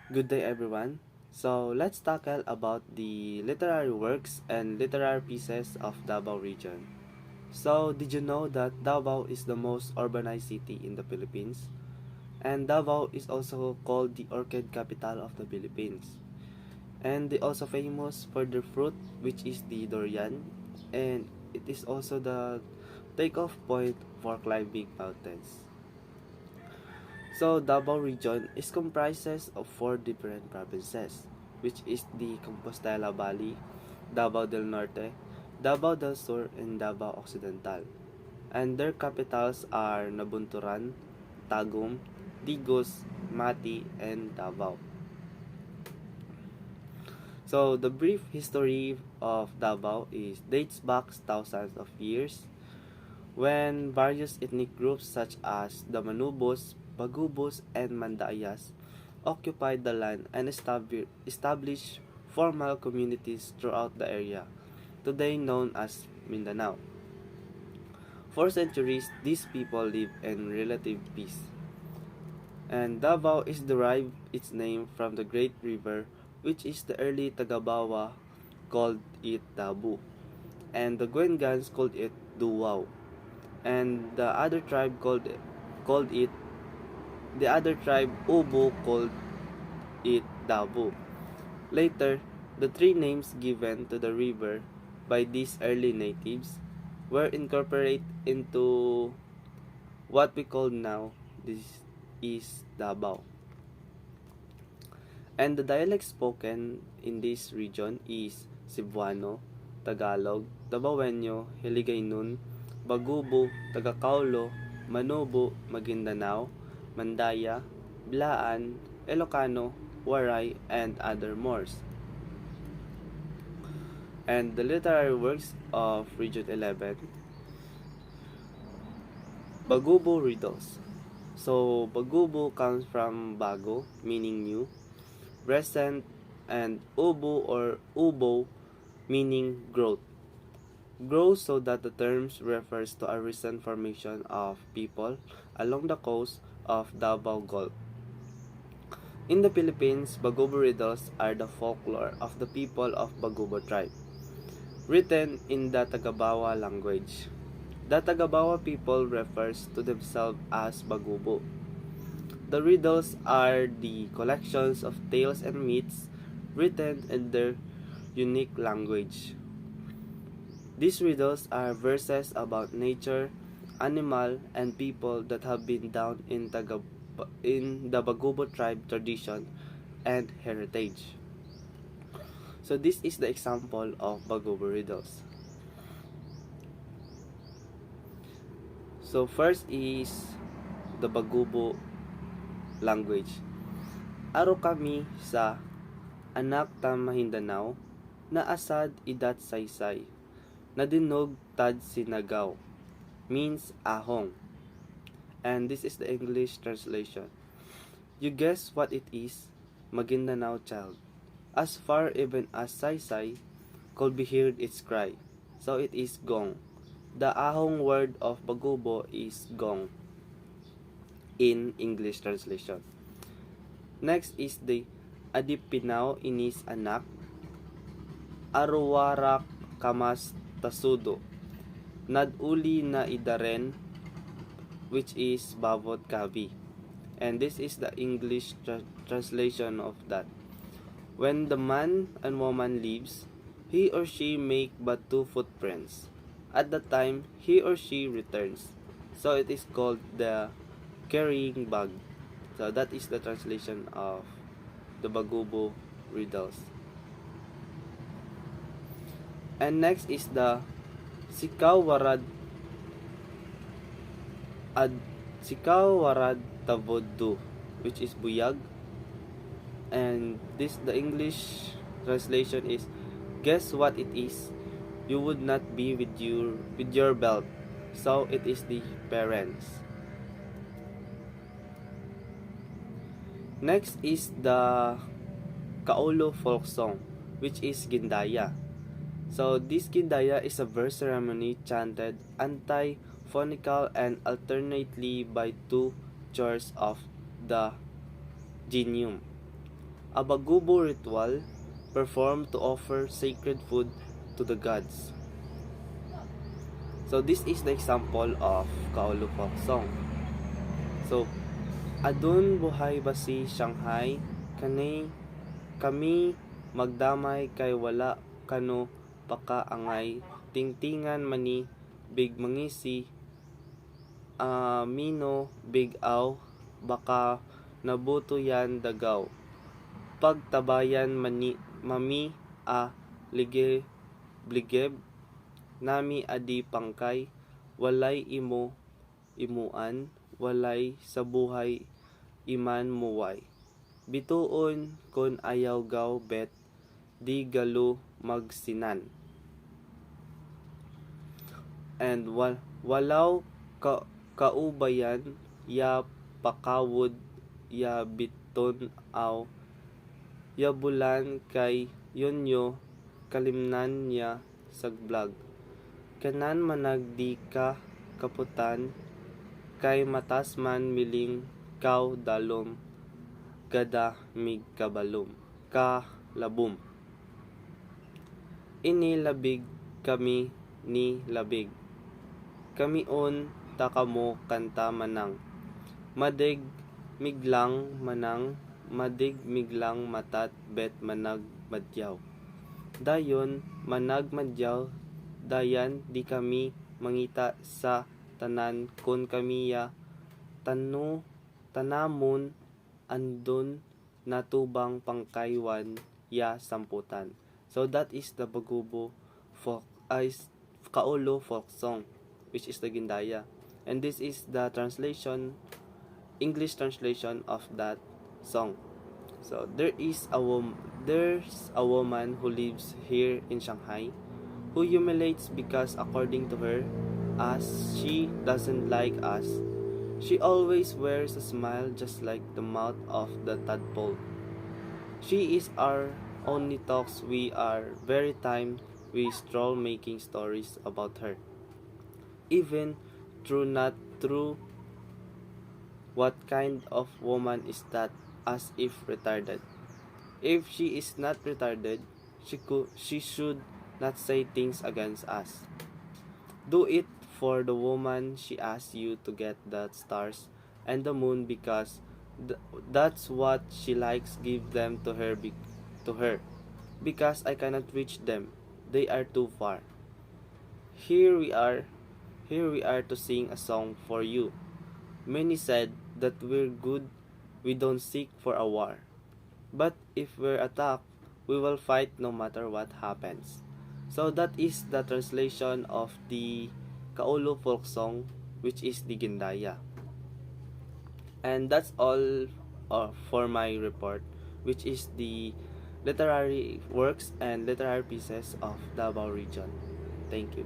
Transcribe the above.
Good day, everyone. So, let's tackle about the literary works and literary pieces of Davao region. So, did you know that Davao is the most urbanized city in the Philippines? And Davao is also called the orchid capital of the Philippines. And they also famous for their fruit, which is the durian, and it is also the takeoff point for climbing mountains. So Davao region is comprises of four different provinces, which is the Compostela Valley, Davao del Norte, Davao del Sur, and Davao Occidental. And their capitals are Nabunturan, Tagum, Digos, Mati, and Davao. So the brief history of Davao is dates back thousands of years when various ethnic groups such as the Manubos, Bagubos, and Mandayas occupied the land and established formal communities throughout the area, today known as Mindanao. For centuries, these people lived in relative peace, and Davao is derived its name from the great river, which is the early Tagabawa called it Dabu, and the Guengans called it Duwao, and called it the other tribe Ubo called it Dabu. Later, the three names given to the river by these early natives were incorporated into what we call now this is Davao. And the dialect spoken in this region is Cebuano, Tagalog, Dabawenyo, Hiligaynon, Bagubo, Tagakaulo, Manobo, Maguindanao, Mandaya, Blaan, Ilocano, Waray, and other more. And the literary works of Region 11, Bagubo Riddles. So, Bagubo comes from Bago, meaning new, recent, and Ubo or Ubo, meaning growth. Grow so that the terms refers to a recent formation of people along the coast of Davao Gulf. In the Philippines, Bagubo riddles are the folklore of the people of Bagubo tribe, written in the Tagabawa language. The Tagabawa people refers to themselves as Bagubo. The riddles are the collections of tales and myths written in their unique language. These riddles are verses about nature, animal, and people that have been down in the Bagubo tribe tradition and heritage. So this is the example of Bagubo riddles. So first is the Bagubo language. Aro kami sa anak ta Mahindanao na asad idat saysay na dinog tad sinagaw means ahong, and this is the English translation. You guess what it is, Maguindanao child. As far even as Saysay could be heard its cry. So it is gong. The ahong word of Bagubo is gong in English translation. Next is the Adipinaw inis anak Arwarak kamas tasudo. Naduli na idaren, which is Bavot Kavi. And this is the English translation of that. When the man and woman leaves, he or she make but two footprints. At the time he or she returns. So it is called the carrying bag. So that is the translation of the Bagubo riddles. And next is the Sikaw Warad Ad Sikaw Warad Tavodu, which is Buyag. And this the English translation is guess what it is. You would not be with your belt. So it is the parents. Next is the Kaulo folk song, which is Gindaya. So this Gindaya is a verse ceremony chanted antiphonical and alternately by two chords of the Genium. a bagubo ritual performed to offer sacred food to the gods. So this is the example of Kaolo folk song. So, adun buhay ba si Shanghai, kami magdamay kay wala kano pakaangay, tingtingan mani, big mangisi, mino, big aw, baka nabuto yan dagaw. Pagtabayan mami lige bligeb, nami adi pangkay, walay imuan, walay sa buhay iman muway. Bituon kon ayaw gaw bet, di galo magsinan. And walaw kaubayan, ya pakawod, ya biton aw, ya bulan kay yonyo, kalimnan niya sagblag. Kanan managdi ka kaputan, kay matas man miling kaw dalom, gada mig kabalom, kalabom. Inilabig kami ni labig, kami on takamo kanta manang, madig miglang manang, madig miglang matat bet manag madyaw. Dayon manag madyaw, dayan di kami mangita sa tanan kon kamiya tanamon andon natubang pangkaywan ya samputan. So that is the Bagubo folk Kaolo folk song, which is the Gindaya. And this is the English translation of that song. So there's a woman who lives here in Shanghai who humiliates because according to her, as she doesn't like us, she always wears a smile just like the mouth of the tadpole. She is our only talks we are very time we stroll making stories about her. Even true not true, what kind of woman is that, as if retarded. If she is not retarded, she should not say things against us. Do it for the woman she asks you to get the stars and the moon because that's what she likes. Give them to her because I cannot reach them. They are too far. Here we are to sing a song for you. Many said that we're good, we don't seek for a war. But if we're attacked, we will fight no matter what happens. So that is the translation of the Kaolo folk song, which is the Gindaya. And that's all for my report, which is the literary works and literary pieces of Davao region. Thank you.